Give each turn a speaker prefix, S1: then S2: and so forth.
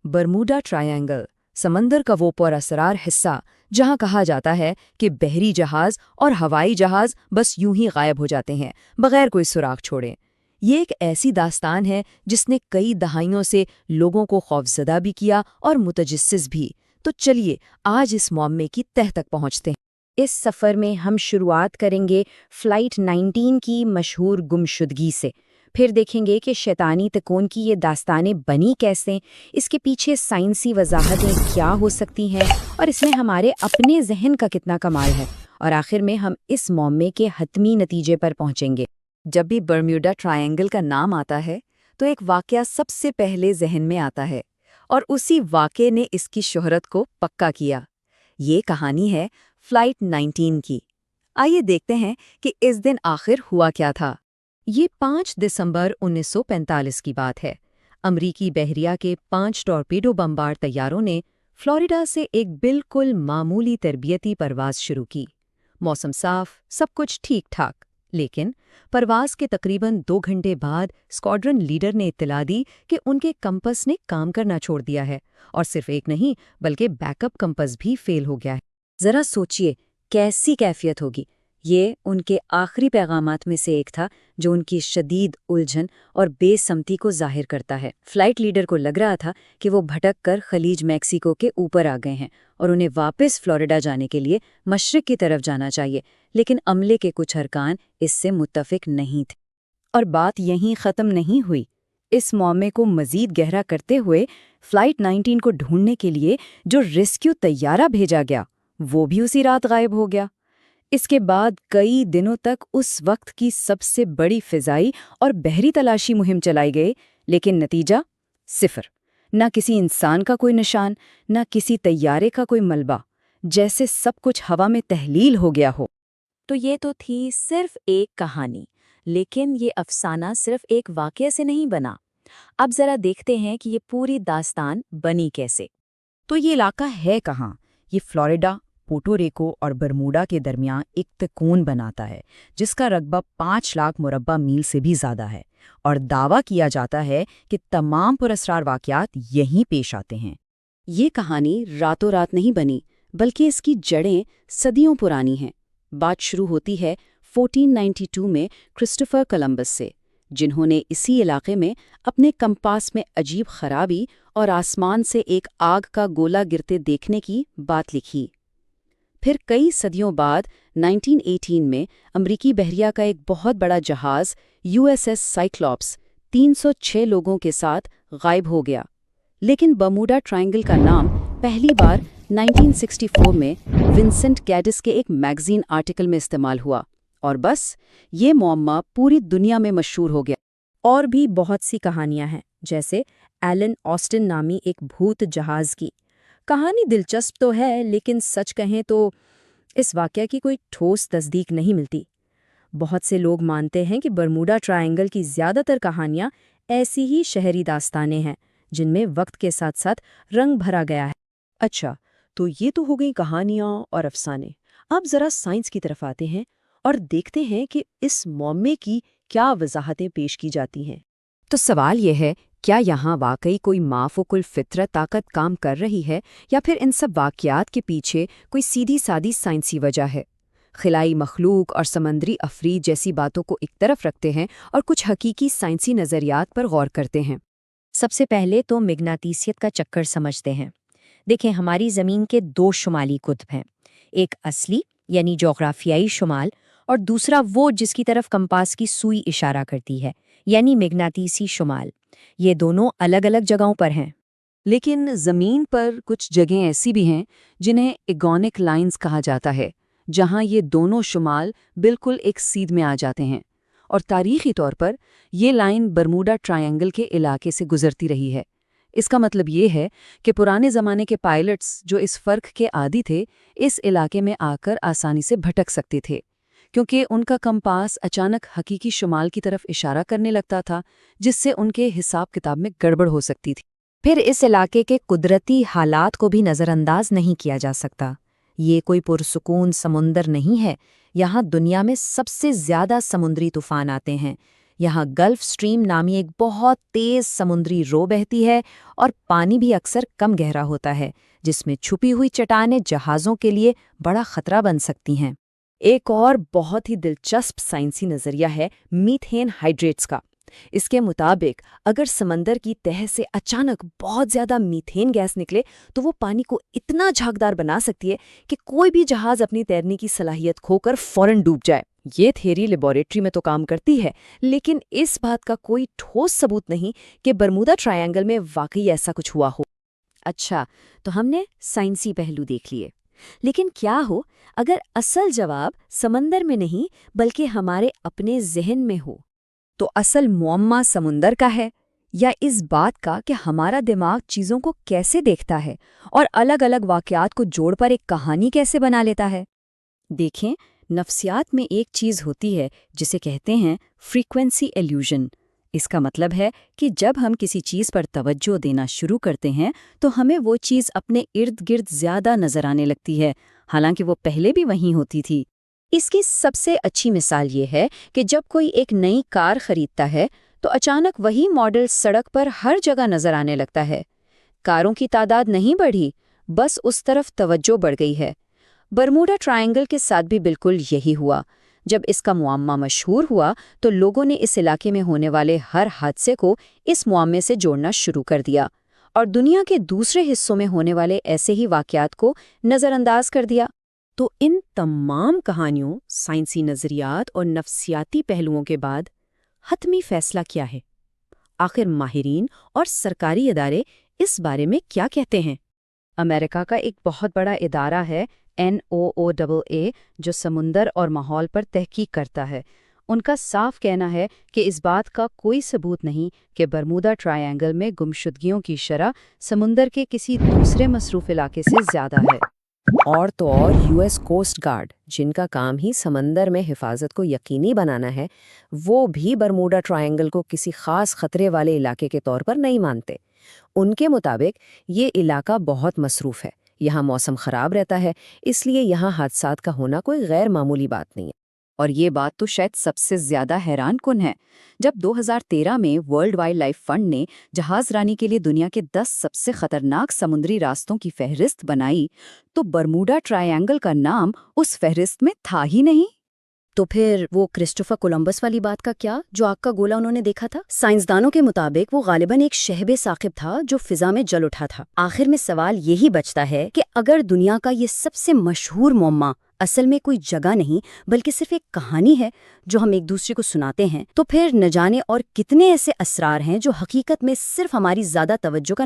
S1: Bermuda triangle समंदर का वो पुरअसरार हिस्सा जहां कहा जाता है कि बहरी जहाज और हवाई जहाज बस यूं ही गायब हो जाते हैं बगैर कोई सुराग छोड़े। ये एक ऐसी दास्तान है जिसने कई दहाइयों से लोगों को खौफजदा भी किया और मुतजस्सिस भी। तो चलिए आज इस मामले की तह तक पहुंचते हैं।
S2: इस सफ़र में हम शुरुआत करेंगे फ़्लाइट 19 की मशहूर गुमशुदगी से। फिर देखेंगे कि शैतानी तिकोन की ये दास्तानें बनी कैसे, इसके पीछे साइंसी वजाहतें क्या हो सकती हैं और इसमें हमारे अपने जहन का कितना कमाल है। और आखिर में हम इस मामले के हतमी नतीजे पर पहुंचेंगे।
S1: जब भी बरम्यूडा ट्रायंगल का नाम आता है तो एक वाकया सबसे पहले जहन में आता है और उसी वाकये ने इसकी शोहरत को पक्का किया। ये कहानी है फ़्लाइट 19 की। आइए देखते हैं कि इस दिन आखिर हुआ क्या था। ये 5 दिसंबर 1945 की बात है। अमरीकी बहरिया के 5 टॉर्पीडो बमबार तैयारों ने फ्लोरिडा से एक बिल्कुल मामूली तरबियती परवाज़ शुरू की। मौसम साफ, सब कुछ ठीक ठाक, लेकिन परवाज़ के तकरीबन 2 घंटे बाद स्क्वाड्रन लीडर ने इत्तला दी कि उनके कंपस ने काम करना छोड़ दिया है और सिर्फ एक नहीं बल्कि बैकअप कंपस भी फेल हो गया है।
S2: ज़रा सोचिए कैसी कैफियत होगी। ये उनके आखिरी पैगामात में से एक था जो उनकी शदीद उलझन और बेसमती को जाहिर करता है। फ्लाइट लीडर को लग रहा था कि वो भटक कर खलीज मैक्सिको के ऊपर आ गए हैं और उन्हें वापस फ्लोरिडा जाने के लिए मशरिक की तरफ जाना चाहिए, लेकिन अमले के कुछ अरकान इससे मुत्तफिक नहीं थे। और बात यहीं ख़त्म नहीं हुई। इस मामले को मज़ीद गहरा करते हुए फ़्लाइट 19 को ढूंढने के लिए जो रेस्क्यू तैयारा भेजा गया वो भी उसी रात गायब हो गया। इसके बाद कई दिनों तक उस वक्त की सबसे बड़ी फ़िज़ाई और बहरी तलाशी मुहिम चलाई गई, लेकिन नतीजा सिफर। न किसी इंसान का कोई निशान, न किसी तैयारे का कोई मलबा, जैसे सब कुछ हवा में तहलील हो गया हो।
S3: तो ये तो थी सिर्फ एक कहानी, लेकिन ये अफसाना सिर्फ एक वाक़ये से नहीं बना। अब ज़रा देखते हैं कि ये पूरी दास्तान बनी कैसे।
S2: तो ये इलाका है कहाँ? ये फ्लोरिडा, पोर्टो रिको और बरमूडा के दरमियान एक तिकोन बनाता है जिसका रकबा 5 लाख मुरब्बा मील से भी ज़्यादा है, और दावा किया जाता है कि तमाम पुरस्कार वाक़यात यहीं पेश आते हैं।
S3: ये कहानी रातों रात नहीं बनी, बल्कि इसकी जड़ें सदियों पुरानी हैं। बात शुरू होती है 1492 में क्रिस्टोफर कोलंबस से, जिन्होंने इसी इलाके में अपने कंपास में अजीब खराबी और आसमान से एक आग का गोला गिरते देखने की बात लिखी। फिर कई सदियों बाद 1918 में अमरीकी बहरिया का एक बहुत बड़ा जहाज़ यूएसएस साइक्लॉप्स 306 लोगों के साथ गायब हो गया। लेकिन बरमूडा ट्रायंगल का नाम पहली बार 1964 में विंसेंट गैडिस के एक मैगजीन आर्टिकल में इस्तेमाल हुआ, और बस ये मुअम्मा पूरी दुनिया में मशहूर हो गया।
S2: और भी बहुत सी कहानियां हैं, जैसे एलन ऑस्टिन नामी एक भूत जहाज़ की। कहानी दिलचस्प तो है, लेकिन सच कहें तो इस वाक़या की कोई ठोस तस्दीक नहीं मिलती। बहुत से लोग मानते हैं कि बरमूडा ट्रायंगल की ज़्यादातर कहानियां ऐसी ही शहरी दास्तानें हैं जिनमें वक्त के साथ साथ रंग भरा गया है।
S3: अच्छा, तो ये तो हो गई कहानियाँ और अफसाने। अब ज़रा साइंस की तरफ आते हैं और देखते हैं कि इस मामले की क्या वजाहतें पेश की जाती हैं।
S1: तो सवाल यह है, क्या यहाँ वाकई कोई माफ़ुकुल फितरत ताकत काम कर रही है या फिर इन सब वाक़यात के पीछे कोई सीधी सादी साइंसी वजह है? खिलाई मखलूक और समंदरी अफरीद जैसी बातों को एक तरफ रखते हैं और कुछ हकीकी साइंसी नज़रियात पर गौर करते हैं।
S2: सबसे पहले तो मिगनातीसियत का चक्कर समझते हैं। देखें, हमारी ज़मीन के 2 शुमाली कुतब हैं, एक असली यानी जोग्राफियाई शुमाल और दूसरा वो जिसकी तरफ कंपास की सुई इशारा करती है, यानी मिगनातीसी शुमाल। ये दोनों अलग अलग जगहों पर हैं।
S1: लेकिन ज़मीन पर कुछ जगहें ऐसी भी हैं जिन्हें एगोनिक लाइंस कहा जाता है, जहां ये दोनों शुमाल बिल्कुल एक सीध में आ जाते हैं, और तारीख़ी तौर पर ये लाइन बरमूडा ट्रायंगल के इलाके से गुजरती रही है। इसका मतलब ये है कि पुराने ज़माने के पायलट्स जो इस फ़र्क के आदी थे, इस इलाके में आकर आसानी से भटक सकते थे, क्योंकि उनका कंपास अचानक हकीकी शुमाल की तरफ इशारा करने लगता था, जिससे उनके हिसाब किताब में गड़बड़ हो सकती थी।
S2: फिर इस इलाके के कुदरती हालात को भी नज़रअंदाज नहीं किया जा सकता। ये कोई पुरसुकून समुंदर नहीं है। यहाँ दुनिया में सबसे ज़्यादा समुद्री तूफ़ान आते हैं।
S1: یہاں گلف سٹریم نامی ایک بہت تیز سمندری رو بہتی ہے اور پانی بھی اکثر کم گہرا ہوتا ہے، جس میں چھپی ہوئی چٹانیں جہازوں کے لیے بڑا خطرہ بن سکتی ہیں۔
S3: ایک اور بہت ہی دلچسپ سائنسی نظریہ ہے میتھین ہائیڈریٹس کا۔ اس کے مطابق اگر سمندر کی تہہ سے اچانک بہت زیادہ میتھین گیس نکلے تو وہ پانی کو اتنا جھاگدار بنا سکتی ہے کہ کوئی بھی جہاز اپنی تیرنے کی صلاحیت کھو کر فوراً ڈوب جائے۔ یہ تھیوری لیبارٹری میں تو کام کرتی ہے، لیکن اس بات کا کوئی ٹھوس ثبوت نہیں کہ برمودا ٹرائینگل میں واقعی ایسا کچھ ہوا ہو۔
S2: اچھا، تو ہم نے سائنسی پہلو دیکھ لیے، لیکن کیا ہو اگر اصل جواب سمندر میں نہیں بلکہ ہمارے اپنے ذہن میں ہو؟
S1: تو اصل معمہ سمندر کا ہے یا اس بات کا کہ ہمارا دماغ چیزوں کو کیسے دیکھتا ہے اور الگ الگ واقعات کو جوڑ پر ایک کہانی کیسے بنا لیتا ہے؟
S3: دیکھیں، نفسیات میں ایک چیز ہوتی ہے جسے کہتے ہیں فریکوینسی ایلیوژن۔ اس کا مطلب ہے کہ جب ہم کسی چیز پر توجہ دینا شروع کرتے ہیں تو ہمیں وہ چیز اپنے ارد گرد زیادہ نظر آنے لگتی ہے، حالانکہ وہ پہلے بھی وہیں ہوتی تھی۔ اس کی سب سے اچھی مثال یہ ہے کہ جب کوئی ایک نئی کار خریدتا ہے تو اچانک وہی ماڈل سڑک پر ہر جگہ نظر آنے لگتا ہے۔ کاروں کی تعداد نہیں بڑھی، بس اس طرف توجہ بڑھ گئی ہے۔ برموڈا ٹرائینگل کے ساتھ بھی بالکل یہی ہوا۔ جب اس کا معمہ مشہور ہوا تو لوگوں نے اس علاقے میں ہونے والے ہر حادثے کو اس معمے سے جوڑنا شروع کر دیا اور دنیا کے دوسرے حصوں میں ہونے والے ایسے ہی واقعات کو نظر انداز کر دیا۔ تو ان تمام کہانیوں، سائنسی نظریات اور نفسیاتی پہلوؤں کے بعد حتمی فیصلہ کیا ہے؟ آخر ماہرین اور سرکاری ادارے اس بارے میں کیا کہتے ہیں؟ امریکہ کا ایک بہت بڑا ادارہ ہے NOAA، جو سمندر اور ماحول پر تحقیق کرتا ہے۔ ان کا صاف کہنا ہے کہ اس بات کا کوئی ثبوت نہیں کہ برمودا ٹرائینگل میں گمشدگیوں کی شرح سمندر کے کسی دوسرے مصروف علاقے سے زیادہ ہے۔ اور تو اور US کوسٹ گارڈ، جن کا کام ہی سمندر میں حفاظت کو یقینی بنانا ہے، وہ بھی برموڈا ٹرائینگل کو کسی خاص خطرے والے علاقے کے طور پر نہیں مانتے۔ ان کے مطابق یہ علاقہ بہت مصروف ہے، یہاں موسم خراب رہتا ہے، اس لیے یہاں حادثات کا ہونا کوئی غیر معمولی بات نہیں ہے۔ اور یہ بات تو شاید سب سے زیادہ حیران کن ہے۔ جب 2013 میں ورلڈ وائلڈ لائف فنڈ نے جہاز رانی کے لیے دنیا کے 10 سب سے خطرناک سمندری راستوں کی فہرست بنائی تو برموڈا ٹرائینگل کا نام اس فہرست میں تھا ہی نہیں۔ تو پھر وہ کرسٹوفر کولمبس والی بات کا کیا، جو آگ کا گولہ انہوں نے دیکھا تھا؟ سائنسدانوں کے مطابق وہ غالباً ایک شہب ثاقب تھا جو فضا میں جل اٹھا تھا۔ آخر میں سوال یہی بچتا ہے کہ اگر دنیا کا یہ سب سے مشہور معمہ اصل میں کوئی جگہ نہیں بلکہ صرف ایک کہانی ہے جو ہم ایک دوسرے کو سناتے ہیں، تو پھر نہ جانے اور کتنے ایسے اسرار ہیں جو حقیقت میں صرف ہماری زیادہ توجہ کا